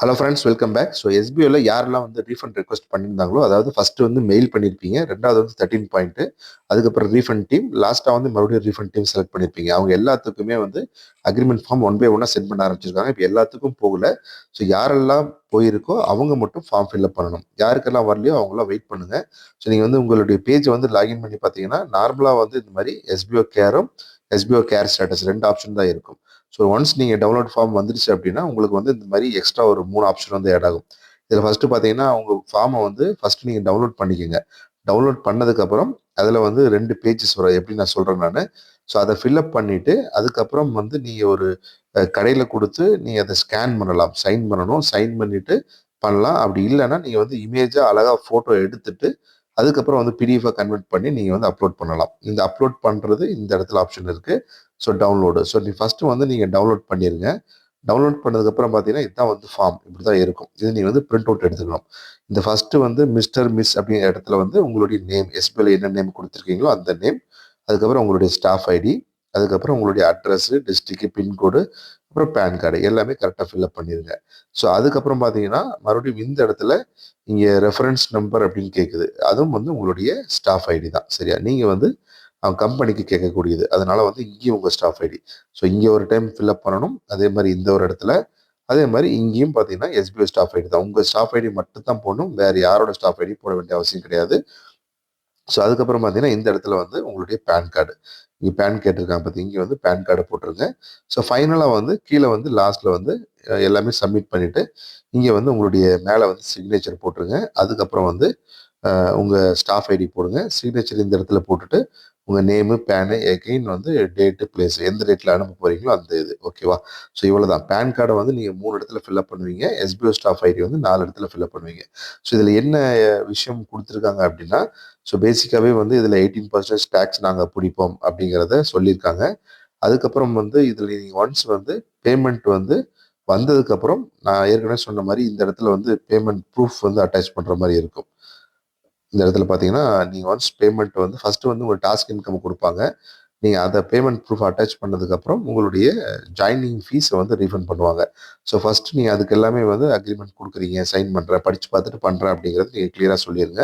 Hello friends, welcome back. So எஸ்பிஐல யாரெல்லாம் வந்து ரீஃபண்ட் ரெக்வஸ்ட் பண்ணியிருந்தாங்களோ, அதாவது ஃபர்ஸ்ட் வந்து மெயில் பண்ணியிருப்பீங்க, ரெண்டாவது வந்து 13 பாயிண்ட், அதுக்கப்புறம் ரீஃபண்ட் டீம், லாஸ்ட்டாக வந்து மறுபடியும் ரீஃபண்ட் டீம் செலக்ட் பண்ணியிருப்பீங்க. அவங்க எல்லாத்துக்குமே வந்து அக்ரிமெண்ட் ஃபார்ம் ஒன் பை ஒன்னாக சென்ட் பண்ண ஆரம்பிச்சிருக்காங்க. இப்போ எல்லாத்துக்கும் போகல. ஸோ யாரெல்லாம் போயிருக்கோ அவங்க மட்டும் ஃபார்ம் ஃபில்அப் பண்ணணும். யாருக்கெல்லாம் வரலையோ அவங்களாம் வெயிட் பண்ணுங்க. ஸோ நீங்கள் வந்து உங்களுடைய பேஜை வந்து லாகின் பண்ணி பார்த்தீங்கன்னா, நார்மலாக வந்து இந்த மாதிரி எஸ்பிஓ கேரும் எஸ்பிஓ கேர் ஸ்டேட்டஸ் ரெண்டு ஆப்ஷன் தான் இருக்கும். ஸோ ஒன்ஸ் நீங்கள் டவுன்லோட் ஃபார்ம் வந்துருச்சு அப்படின்னா உங்களுக்கு வந்து இந்த மாதிரி எக்ஸ்ட்ரா ஒரு 3 ஆப்ஷன் வந்து ஆட் ஆகும். இதில் ஃபஸ்ட்டு பார்த்தீங்கன்னா உங்கள் ஃபார்மை வந்து ஃபஸ்ட்டு நீங்கள் டவுன்லோட் பண்ணிக்கோங்க. டவுன்லோட் பண்ணதுக்கப்புறம் அதில் வந்து 2 பேஜஸ் வரும். எப்படி நான் சொல்கிறேன் நான். ஸோ அதை ஃபில்அப் பண்ணிவிட்டு அதுக்கப்புறம் வந்து நீங்கள் ஒரு கடையில் கொடுத்து நீங்கள் அதை ஸ்கேன் பண்ணலாம். சைன் பண்ணணும். சைன் பண்ணிவிட்டு பண்ணலாம். அப்படி இல்லைன்னா நீங்கள் வந்து இமேஜாக அழகாக ஃபோட்டோ எடுத்துட்டு அதுக்கப்புறம் வந்து பிடிஎஃபாக கன்வெர்ட் பண்ணி நீங்கள் வந்து அப்லோட் பண்ணலாம். இந்த அப்லோட் பண்ணுறது இந்த இடத்துல ஆப்ஷன் இருக்குது. So download. ஸோ நீ ஃபஸ்ட்டு வந்து நீங்கள் டவுன்லோட் பண்ணிடுங்க. டவுன்லோட் பண்ணதுக்கப்புறம் பார்த்தீங்கன்னா இதுதான் வந்து ஃபார்ம் இப்படி தான் இருக்கும். இது நீங்கள் வந்து பிரிண்ட் அவுட் எடுத்துக்கணும். இந்த ஃபஸ்ட்டு வந்து மிஸ்டர் மிஸ் அப்படிங்கிற இடத்துல வந்து உங்களுடைய நேம், எஸ்பிஐல என்ன நேம் கொடுத்துருக்கீங்களோ அந்த நேம், அதுக்கப்புறம் உங்களுடைய ஸ்டாஃப் ஐடி, அதுக்கப்புறம் உங்களுடைய அட்ரஸு, டிஸ்ட்ரிக்ட், பின்கோடு, அப்புறம் பேன் கார்டு எல்லாமே கரெக்டாக ஃபில்அப் பண்ணிடுங்க. ஸோ அதுக்கப்புறம் பார்த்தீங்கன்னா மறுபடியும் இந்த இடத்துல இங்கே ரெஃபரன்ஸ் நம்பர் அப்படின்னு கேட்குது. அதுவும் வந்து உங்களுடைய ஸ்டாஃப் ஐடி தான். சரியா? நீங்கள் வந்து கம்பெனிக்கு கேட்கக்கூடியது. அதனால வந்து இங்கேயும் உங்கள் ஸ்டாஃப் ஐடி. ஸோ இங்கே ஒரு டைம் ஃபில்அப் பண்ணணும். அதே மாதிரி இந்த ஒரு இடத்துல, அதே மாதிரி இங்கேயும் பார்த்தீங்கன்னா எஸ்பிஐ ஸ்டாஃப் ஐடி தான். உங்கள் ஸ்டாஃப் ஐடி மட்டும் தான் போடணும். வேறு யாரோட ஸ்டாஃப் ஐடி போட வேண்டிய அவசியம் கிடையாது. ஸோ அதுக்கப்புறம் பார்த்தீங்கன்னா இந்த இடத்துல வந்து உங்களுடைய பேன் கார்டு, இங்கே பேன் கேட்டிருக்காங்க பார்த்தி, இங்கே வந்து பேன் கார்டை போட்டுருங்க. ஸோ ஃபைனலாக வந்து கீழே வந்து லாஸ்ட்டில் வந்து எல்லாமே சப்மிட் பண்ணிவிட்டு இங்கே வந்து உங்களுடைய மேலே வந்து சிக்னேச்சர் போட்டுருங்க. அதுக்கப்புறம் வந்து உங்கள் ஸ்டாஃப் ஐடி போடுங்க. சிக்னேச்சர் இந்த இடத்துல போட்டுட்டு உங்கள் நேமு, பேனு, எகைன் வந்து டேட்டு, பிளேஸ், எந்த டேட்டில் அனுப்ப போகிறீங்களோ அந்த இது. ஓகேவா? ஸோ இவ்வளோ தான். பேன் கார்டை வந்து நீங்கள் 3 இடத்துல ஃபில்அப் பண்ணுவீங்க. எஸ்பிஓ ஸ்டாஃப் ஐடி வந்து 4 இடத்துல ஃபில்அப் பண்ணுவீங்க. ஸோ இதில் என்ன விஷயம் கொடுத்துருக்காங்க அப்படின்னா, ஸோ பேசிக்காகவே வந்து இதில் 18% டேக்ஸ் நாங்கள் பிடிப்போம் அப்படிங்கிறத சொல்லியிருக்காங்க. அதுக்கப்புறம் வந்து இதில் நீங்கள் ஒன்ஸ் வந்து பேமெண்ட் வந்து வந்ததுக்கப்புறம் நான் ஏற்கனவே சொன்ன மாதிரி இந்த இடத்துல வந்து பேமெண்ட் ப்ரூஃப் வந்து அட்டாச் பண்ணுற மாதிரி இருக்கும். இந்த இடத்துல பார்த்தீங்கன்னா நீங்கள் ஒன்ஸ் பேமெண்ட் வந்து ஃபஸ்ட்டு வந்து உங்கள் டாஸ்க் இன்கம் கொடுப்பாங்க. நீங்கள் அதை பேமெண்ட் ப்ரூஃப் அட்டாச் பண்ணதுக்கப்புறம் உங்களுடைய ஜாயினிங் ஃபீஸை வந்து ரீஃபண்ட் பண்ணுவாங்க. ஸோ ஃபஸ்ட்டு நீங்கள் அதுக்கு எல்லாமே வந்து அக்ரிமெண்ட் கொடுக்குறீங்க, சைன் பண்ணுறேன், படித்து பார்த்துட்டு பண்ணுறேன் அப்படிங்கிறது நீங்கள் கிளியராக சொல்லிடுங்க.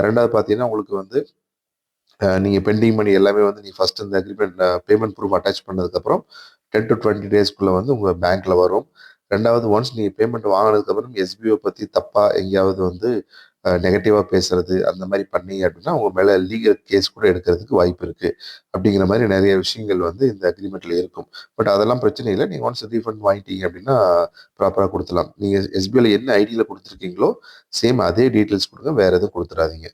ரெண்டாவது பார்த்தீங்கன்னா உங்களுக்கு வந்து நீங்கள் பெண்டிங் மணி எல்லாமே வந்து நீங்கள் ஃபஸ்ட்டு இந்த அக்ரிமெண்ட் பேமெண்ட் ப்ரூஃப் அட்டாச் பண்ணதுக்கப்புறம் 10 to 20 டேஸ்க்குள்ளே வந்து உங்கள் பேங்க்கில் வரும். ரெண்டாவது ஒன்ஸ் நீங்கள் பேமெண்ட் வாங்கினதுக்கப்புறம் எஸ்பிஓ பற்றி தப்பாக எங்கேயாவது வந்து நெகட்டிவாக பேசுறது அந்த மாதிரி பண்ணீங்க அப்படின்னா உங்கள் மேலே லீகல் கேஸ் கூட எடுக்கிறதுக்கு வாய்ப்பு இருக்குது. அப்படிங்கிற மாதிரி நிறைய விஷயங்கள் வந்து இந்த அக்ரிமெண்ட்டில் இருக்கும். பட் அதெல்லாம் பிரச்சனை இல்லை. நீங்கள் ஒன்ஸ் ரீஃபண்ட் வாங்கிட்டீங்க அப்படின்னா ப்ராப்பராக கொடுத்துலாம். நீங்கள் எஸ்பிஐயில் என்ன ஐடியில் கொடுத்துருக்கீங்களோ சேம் அதே டீட்டெயில்ஸ் கொடுங்க, வேறு எதுவும் கொடுத்துடாதீங்க.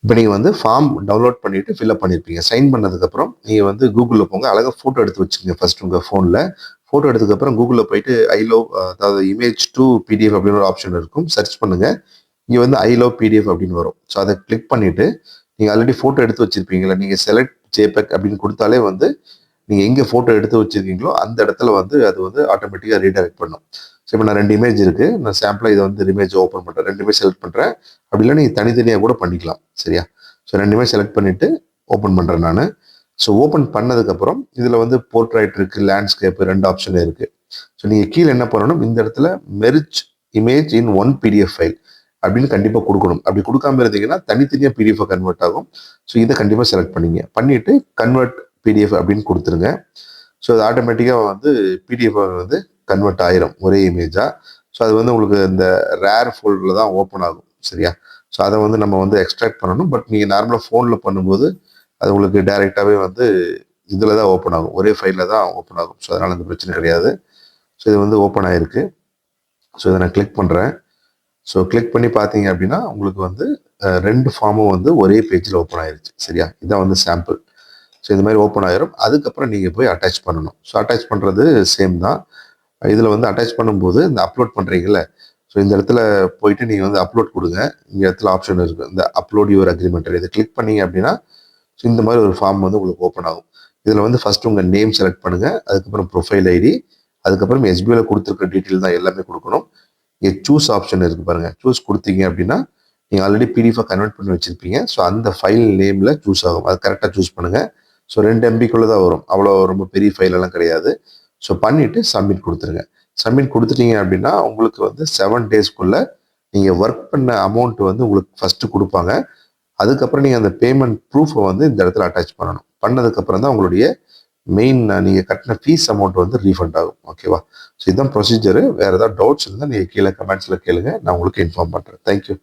இப்போ நீங்கள் வந்து ஃபார்ம் டவுன்லோட் பண்ணிவிட்டு ஃபில்அப் பண்ணியிருப்பீங்க. சைன் பண்ணதுக்கப்புறம் நீங்கள் வந்து கூகுளில் போங்க. அழகாக ஃபோட்டோ எடுத்து வச்சுங்க ஃபஸ்ட் உங்கள் ஃபோனில். ஃபோட்டோ எடுத்ததுக்கப்புறம் கூகுளில் போயிட்டு ஐ லவ், அதாவது இமேஜ் டு பிடிஎஃப் அப்படின்னு ஒரு ஆப்ஷன் இருக்கும். சர்ச் பண்ணுங்கள். இங்கே வந்து ஐ லவ் பிடிஎஃப் அப்படின்னு வரும். ஸோ அதை கிளிக் பண்ணிவிட்டு நீங்கள் ஆல்ரெடி ஃபோட்டோ எடுத்து வச்சுருப்பீங்களா, நீங்கள் செலக்ட் ஜேபெக் அப்படின்னு கொடுத்தாலே வந்து நீங்கள் எங்கே ஃபோட்டோ எடுத்து வச்சுருக்கீங்களோ அந்த இடத்துல வந்து அது வந்து ஆட்டோமேட்டிக்காக ரீடைரக்ட் பண்ணும். ஸோ இப்போ நான் 2 இமேஜ் இருக்குது. நான் சாம்பிளாக இதை வந்து இமேஜ் ஓப்பன் பண்ணுறேன். 2 இமேஜ் செலக்ட் பண்ணுறேன். அப்படி இல்லை நீங்கள் தனித்தனியாக கூட பண்ணிக்கலாம். சரியா? ஸோ 2 இமேஜ் செலக்ட் பண்ணிவிட்டு ஓப்பன் பண்ணுறேன் நான். ஸோ ஓப்பன் பண்ணதுக்கப்புறம் இதில் வந்து போர்ட்ரைட் இருக்குது, லேண்ட்ஸ்கேப்பு, 2 ஆப்ஷன் இருக்குது. ஸோ நீங்கள் கீழே என்ன பண்ணணும், இந்த இடத்துல merge image in one PDF file அப்படின்னு கண்டிப்பாக கொடுக்கணும். அப்படி கொடுக்காம இருந்தீங்கன்னா தனித்தனியாக பிடிஎஃப் கன்வெர்ட் ஆகும். ஸோ இதை கண்டிப்பாக செலக்ட் பண்ணிங்க. பண்ணிவிட்டு கன்வெர்ட் பிடிஎஃப் அப்படின்னு கொடுத்துருங்க. ஸோ அது ஆட்டோமேட்டிக்காக வந்து பிடிஎஃப் வந்து கன்வெர்ட் ஆயிரும் ஒரே இமேஜாக. ஸோ அது வந்து உங்களுக்கு இந்த ரேர் ஃபோல்டரில் தான் ஓப்பன் ஆகும். சரியா? ஸோ அதை வந்து நம்ம வந்து எக்ஸ்ட்ராக்ட் பண்ணணும். பட் நீங்கள் நார்மலாக ஃபோனில் பண்ணும்போது அது உங்களுக்கு டைரெக்டாகவே வந்து இதில் தான் ஓப்பன் ஆகும், ஒரே ஃபைலில் தான் ஓப்பன் ஆகும். ஸோ அதனால் அந்த பிரச்சனை கிடையாது. ஸோ இது வந்து ஓப்பன் ஆகிருக்கு. ஸோ இதை நான் கிளிக் பண்ணுறேன். ஸோ கிளிக் பண்ணி பார்த்தீங்க அப்படின்னா உங்களுக்கு வந்து 2 ஃபார்மும் வந்து ஒரே பேஜில் ஓப்பன் ஆயிருச்சு. சரியா? இதான் வந்து சாம்பிள். ஸோ இந்த மாதிரி ஓப்பன் ஆயிரும். அதுக்கப்புறம் நீங்கள் போய் அட்டாச் பண்ணணும். ஸோ அட்டாச் பண்ணுறது சேம் தான். இதில் வந்து அட்டாச் பண்ணும்போது இந்த அப்லோட் பண்ணுறீங்கல்ல, ஸோ இந்த இடத்துல போயிட்டு நீங்கள் வந்து அப்லோட் கொடுங்க. இந்த இடத்துல ஆப்ஷன் இருக்குது, இந்த அப்லோட் யுவர் அக்ரிமெண்ட். இதை கிளிக் பண்ணீங்க அப்படின்னா ஸோ இந்த மாதிரி ஒரு ஃபார்ம் வந்து உங்களுக்கு ஓப்பன் ஆகும். இதில் வந்து ஃபஸ்ட்டு உங்கள் நேம் செலக்ட் பண்ணுங்கள். அதுக்கப்புறம் ப்ரொஃபைல் ஐடி, அதுக்கப்புறம் எஸ்பிஐயில் கொடுத்துருக்க டீட்டெயில் தான் எல்லாமே கொடுக்கணும். இங்கே சூஸ் ஆப்ஷன் இருக்குது பாருங்கள். சூஸ் கொடுத்தீங்க அப்படின்னா நீங்கள் ஆல்ரெடி பிடிஎஃபாக கன்வெர்ட் பண்ணி வச்சுருப்பீங்க. ஸோ அந்த ஃபைல் நேமில் சூஸ் ஆகும். அது கரெக்டாக சூஸ் பண்ணுங்கள். ஸோ 2 MBக்குள்ளே தான் வரும். அவ்வளோ ரொம்ப பெரிய ஃபைலெல்லாம் கிடையாது. ஸோ பண்ணிவிட்டு சப்மிட் கொடுத்துருங்க. சப்மிட் கொடுத்துட்டீங்க அப்படின்னா உங்களுக்கு வந்து 7 டேஸ்க்குள்ளே நீங்கள் ஒர்க் பண்ண அமௌண்ட் வந்து உங்களுக்கு ஃபஸ்ட்டு கொடுப்பாங்க. அதுக்கப்புறம் நீங்கள் அந்த பேமெண்ட் ப்ரூஃபை வந்து இந்த இடத்துல அட்டாச் பண்ணணும். பண்ணதுக்கப்புறம் தான் உங்களுடைய மெயின் நீங்கள் கட்டின ஃபீஸ் அமௌண்ட் வந்து ரீஃபண்ட் ஆகும். ஓகேவா? ஸோ இதுதான் ப்ரொசீஜரு. வேறு ஏதாவது டவுட்ஸ் இருந்தால் நீங்கள் கீழே கமெண்ட்ஸில் கேளுங்க. நான் உங்களுக்கு இன்ஃபார்ம் பண்ணுறேன். தேங்க்யூ.